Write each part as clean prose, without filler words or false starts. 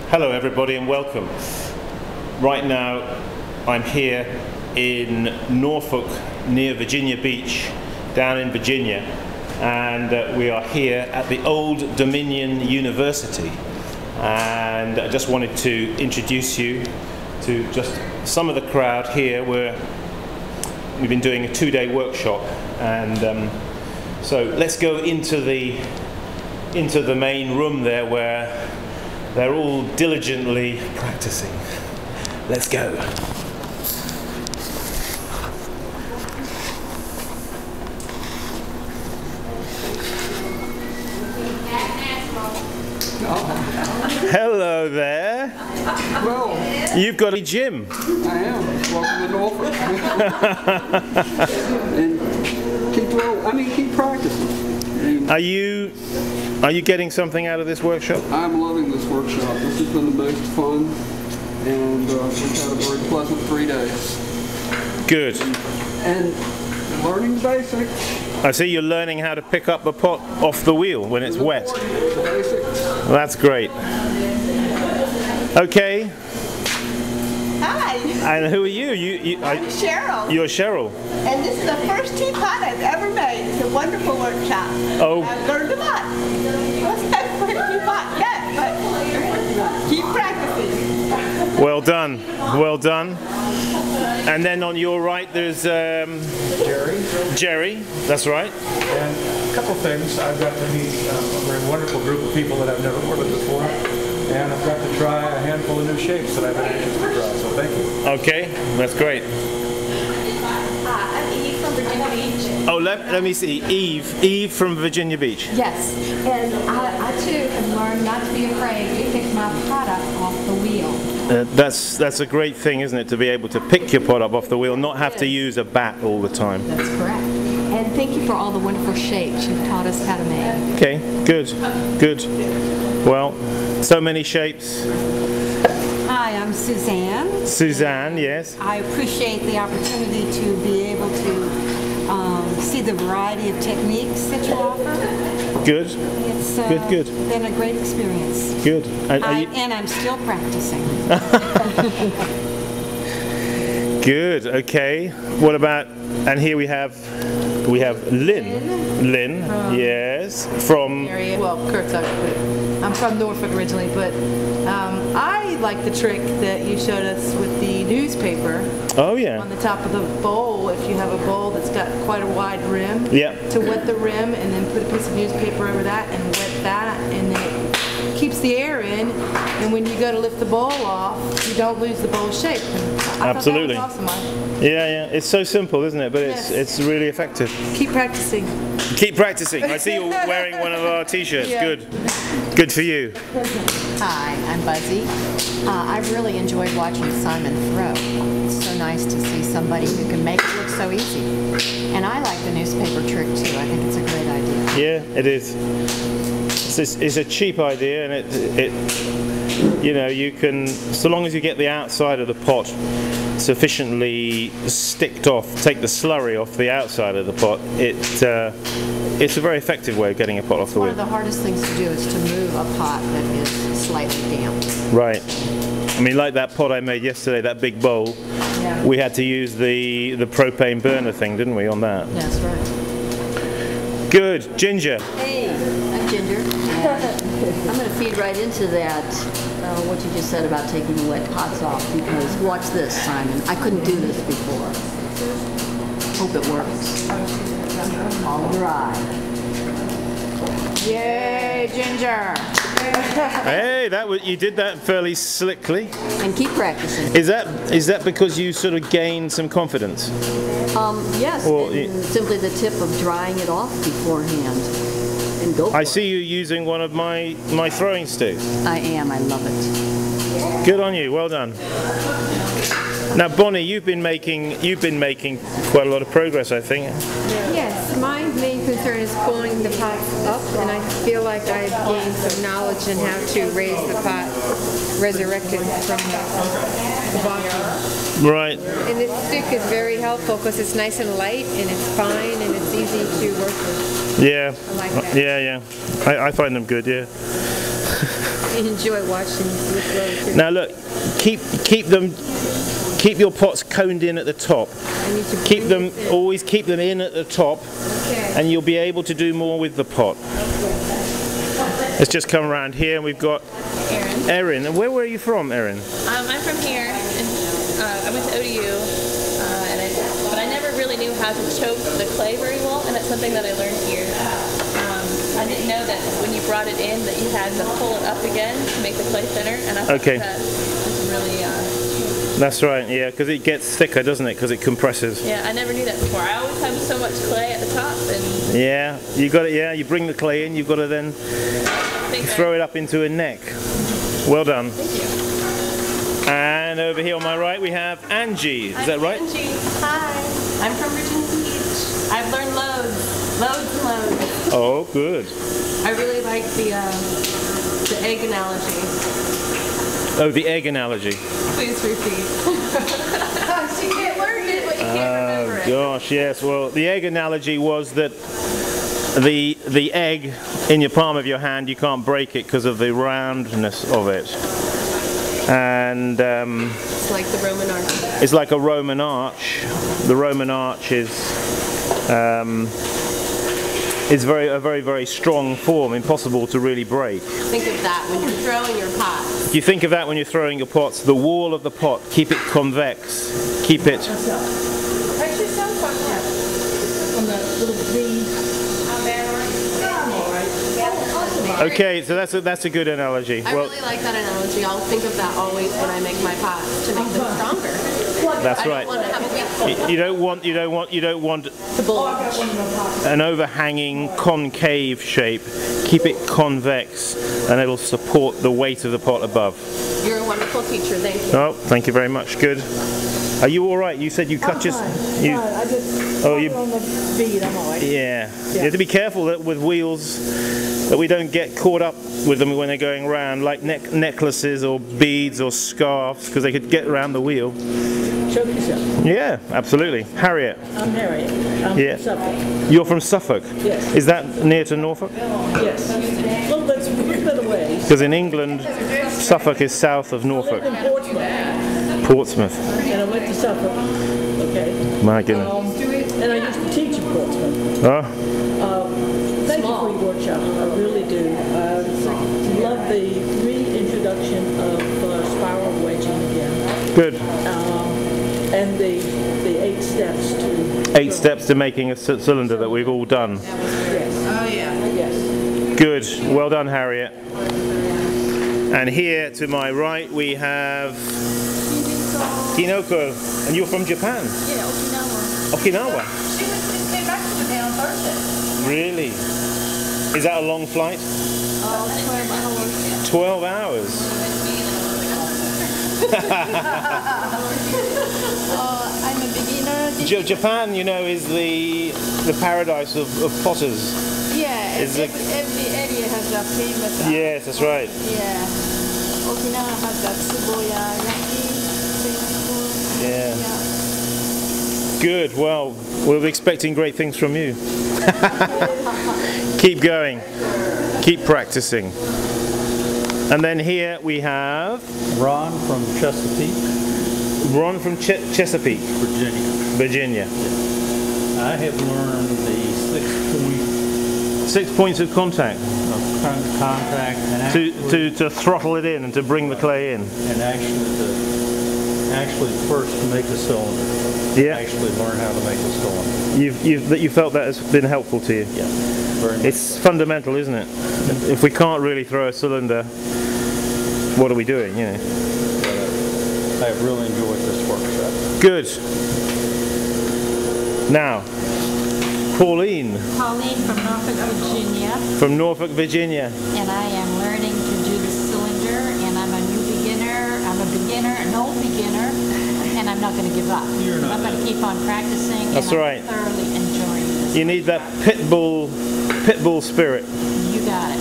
Hello everybody and welcome. Right now I'm here in Norfolk near Virginia Beach, down in Virginia, and we are here at the Old Dominion University, and I just wanted to introduce you to just some of the crowd here. We've been doing a 2-day workshop, and so let's go into the main room there where they're all diligently practicing. Let's go. Hello there. Well, you've got a gym. I am. Welcome to Norfolk. And keep practicing. Are you getting something out of this workshop? I'm loving this workshop. This has been the most fun, and we've had a very pleasant 3 days. Good. And learning the basics. I see you're learning how to pick up the pot off the wheel when it's wet. The basics. That's great. Okay. Hi. And who are you? I'm Cheryl. You're Cheryl. And this is the first teapot I've ever made. It's a wonderful workshop. Oh. I've learned a lot. What's that first teapot yet? But keep practicing. Well done. Well done. And then on your right there's Jerry. That's right. And a couple things. I've got to meet a very wonderful group of people that I've never worked with before. And I've got to try a handful of new shapes that I've been anxious to try, so thank you. Okay, that's great. I'm Eve from Virginia Beach. Oh, let me see. Eve from Virginia Beach. Yes, and I too have learned not to be afraid to pick my pot up off the wheel. That's a great thing, isn't it, to be able to pick your pot up off the wheel, not have to use a bat all the time. That's correct. And thank you for all the wonderful shapes you've taught us how to make. Okay, good, good. Well, so many shapes. Hi, I'm Suzanne. Suzanne, yes. I appreciate the opportunity to be able to see the variety of techniques that you offer. Good. It's good. been a great experience. Good. And I'm still practicing. Good. Okay. What about? And here we have Lynn. Lynn. Yes. From. Well, Kurt's I'm from Norfolk originally, but I like the trick that you showed us with the newspaper. Oh yeah. On the top of the bowl, if you have a bowl that's got quite a wide rim. Yeah. To wet the rim and then put a piece of newspaper over that and wet that, and then it keeps the air in. And when you go to lift the bowl off, you don't lose the bowl shape. Absolutely. I thought that was awesome. Yeah. It's so simple, isn't it? But Yes. it's really effective. Keep practicing. Keep practicing. I see you're wearing one of our t-shirts. Yeah. Good. Good for you. Hi, I'm Buzzy. I've really enjoyed watching Simon throw. It's so nice to see somebody who can make it look so easy. And I like the newspaper trick too. I think it's a great idea. Yeah, it is. It's a cheap idea, and it you know, you can, so long as you get the outside of the pot sufficiently sticked off, take the slurry off the outside of the pot, it's a very effective way of getting a pot off the One wheel. of the hardest things to do is to move a pot that is slightly damp. Right. I mean, like that pot I made yesterday, that big bowl, Yeah. we had to use the propane burner thing, didn't we, on that? That's right. Good. Ginger. Hey, I'm Ginger. I'm going to feed right into that, what you just said about taking the wet pots off, because watch this, Simon. I couldn't do this before. Hope it works. All dry. Yay, Ginger! Hey, you did that fairly slickly. And keep practicing. Is that because you sort of gained some confidence? Yes, Well, and simply the tip of drying it off beforehand. And go for I it. see you using one of my throwing sticks. I am. I love it. Good on you. Well done. Now, Bonnie, you've been making quite a lot of progress, I think. Yes, my main concern is pulling the pot up, and I feel like I've gained some knowledge in how to raise the pot, resurrect it from the bottom. Right. And this stick is very helpful because it's nice and light, and it's fine, and it's easy to work with. Yeah. I like that. Yeah. I find them good. Yeah. really enjoy watching this road too. Now look, keep your pots coned in at the top. Always keep them in at the top, and you'll be able to do more with the pot. Let's just come around here, and we've got Erin. And where were you from, Erin? I'm from here. I went to ODU, but I never really knew how to choke the clay very well, and that's something that I learned here. I didn't know that when you brought it in that you had to pull it up again to make the clay thinner, and I thought that was really... That's right, yeah, because it gets thicker, doesn't it? Because it compresses. Yeah, I never knew that before. I always have so much clay at the top, and... Yeah, you got it. Yeah, you bring the clay in, you've got to then throw it up into a neck. Well done. Thank you. And over here on my right we have Angie. Is that right? Angie. Hi. I'm from Virginia Beach. I've learned loads and loads. Oh, good. I really like the egg analogy. Oh, the egg analogy. Please repeat. She can't learn it, but you can't remember it. Gosh, yes. Well, the egg analogy was that the egg in your palm of your hand, you can't break it because of the roundness of it. And it's like the Roman arch. It's like a Roman arch. The Roman arch is a very strong form, impossible to really break. Think of that when you're throwing your pots. You think of that when you're throwing your pots. The wall of the pot, keep it convex. Keep it. Okay, so that's a good analogy. I really like that analogy. I'll think of that always when I make my pots to make them stronger. That's right. You don't want to bulge. An overhanging concave shape. Keep it convex, and it'll support the weight of the pot above. You're a wonderful teacher. Thank you. Oh, thank you very much. Good. Are you all right? You said you cut your. I just on the bead. I'm all right. Yeah. You have to be careful that with wheels that we don't get caught up with them when they're going around, like necklaces or beads or scarves, because they could get around the wheel. Choke yourself. Yeah, absolutely. Harriet. I'm Harriet. I'm from Suffolk. You're from Suffolk? Yes. Is that near to Norfolk? Yes. Well, that's a bit away. Because in England, Suffolk is south of Norfolk. I lived in Portsmouth. Portsmouth. And I went to Suffolk. Okay. My goodness. And I used to teach in Portsmouth. Thank you for your workshop. I really do. I love the reintroduction of spiral wedging again. Good. And the 8 steps to... 8 steps to making a cylinder that we've all done. Yes. Oh yeah. Yes. Good. Well done, Harriet. And here to my right we have Kinoko. And you're from Japan? Yeah, Okinawa. Okinawa? She came back to Japan on Thursday. Really? Is that a long flight? 12 hours. 12 hours? I'm a beginner. Japan, you know, is the paradise of potters. Yeah, every area has a famous. Yes, that's right. Yeah. Okinawa has a Tsuboya Yaki famous food. Yeah. Good. Well, we'll be expecting great things from you. Keep going. Keep practicing. And then here we have Ron from Chesapeake. Ron from Chesapeake, Virginia. I have learned the 6 points of contact. Contact and to throttle it in and to bring the clay in. And actually first to make a cylinder. Yeah. Actually learn how to make a cylinder. You felt that has been helpful to you. Yeah. Very much. It's fundamental, isn't it? If we can't really throw a cylinder, what are we doing? You know. I have really enjoyed this workshop. Good. Now, Pauline. Pauline from Norfolk, Virginia. From Norfolk, Virginia. And I am learning to do the cylinder, and I'm a new beginner. I'm a beginner, an old beginner, and I'm not going to give up. I'm going to keep on practicing. That's and right. I'm thoroughly enjoying this. You need that pit bull spirit. You got it.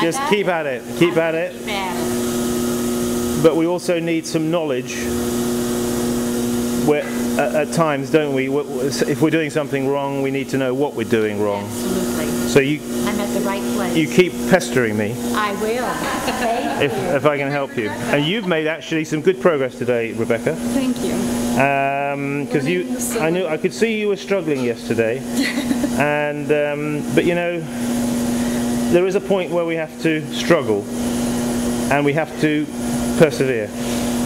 Just keep at it. Keep at it. Keep at it. But we also need some knowledge. Where at times, don't we? If we're doing something wrong, we need to know what we're doing wrong. Absolutely. So you I'm at the right place. you keep pestering me I will. Thank you. if I can help you. And you've made actually some good progress today, Rebecca. Thank you. Because I could see you were struggling yesterday, and but you know, there is a point where we have to struggle, and we have to persevere.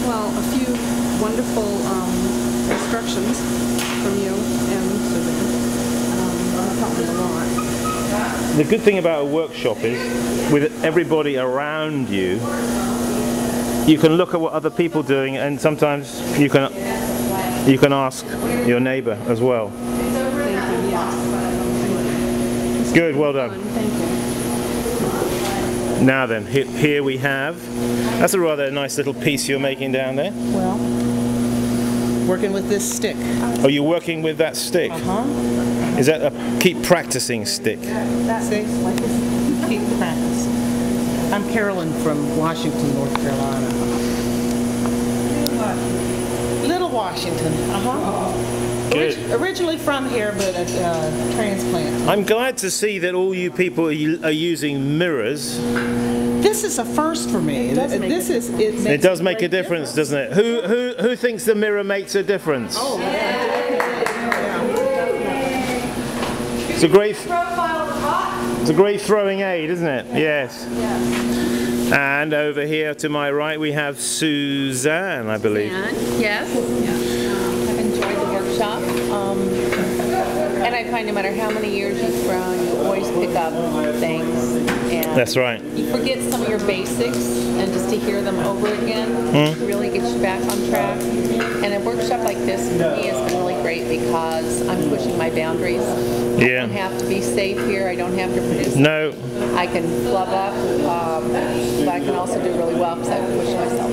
Well, a few wonderful instructions from you and Susan helped me a lot. The good thing about a workshop is, with everybody around you, you can look at what other people are doing, and sometimes you can ask your neighbour as well. Good, well done. Thank you. Now then, here we have, that's a rather nice little piece you're making down there. Well, working with this stick. Oh, you're working with that stick? Is that a keep practicing stick? That's it. Keep practicing. I'm Carolyn from Washington, North Carolina. Little Washington. Good. Originally from here, but a transplant. I'm glad to see that all you people are using mirrors. This is a first for me. It does make a difference, doesn't it? Who thinks the mirror makes a difference? Oh, yeah. It's a great throwing aid, isn't it? Yes. And over here to my right we have Suzanne, I believe. Yes. I've enjoyed the workshop. And I find no matter how many years you've grown, you always pick up things. And that's right. You forget some of your basics, and just to hear them over again really gets you back on track. And a workshop like this for me has been really great because I'm pushing my boundaries. Yeah. I don't have to be safe here. I don't have to produce. No. I can flub up, but I can also do really well because I push myself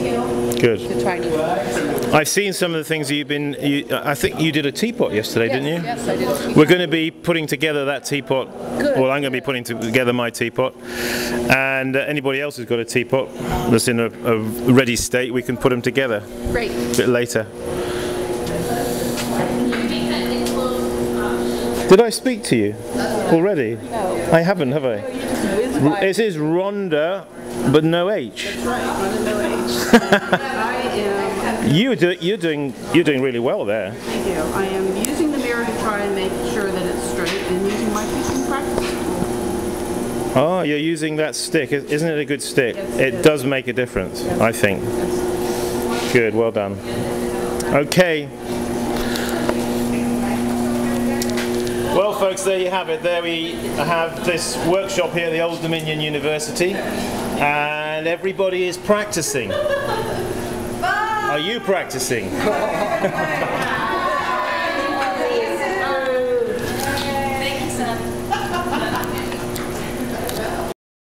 Good. to try new things. I've seen some of the things you've been. I think you did a teapot yesterday, didn't you? Yes, I did a teapot. We're going to be putting together that teapot. Good. Well, I'm going to be putting together my teapot, and anybody else who's got a teapot that's in a ready state, we can put them together. Great. A bit later. Did I speak to you already? No. I haven't, have I? It is Rhonda, but no H. That's right, no H. You're doing really well there. Thank you. I am using the mirror to try and make sure that it's straight and using my fishing practice tool. Oh, you're using that stick. Isn't it a good stick? Yes, it does make a difference, I think. Good, well done. Okay. Well, folks, there you have it. There we have this workshop here at the Old Dominion University, and everybody is practicing. Are you practicing?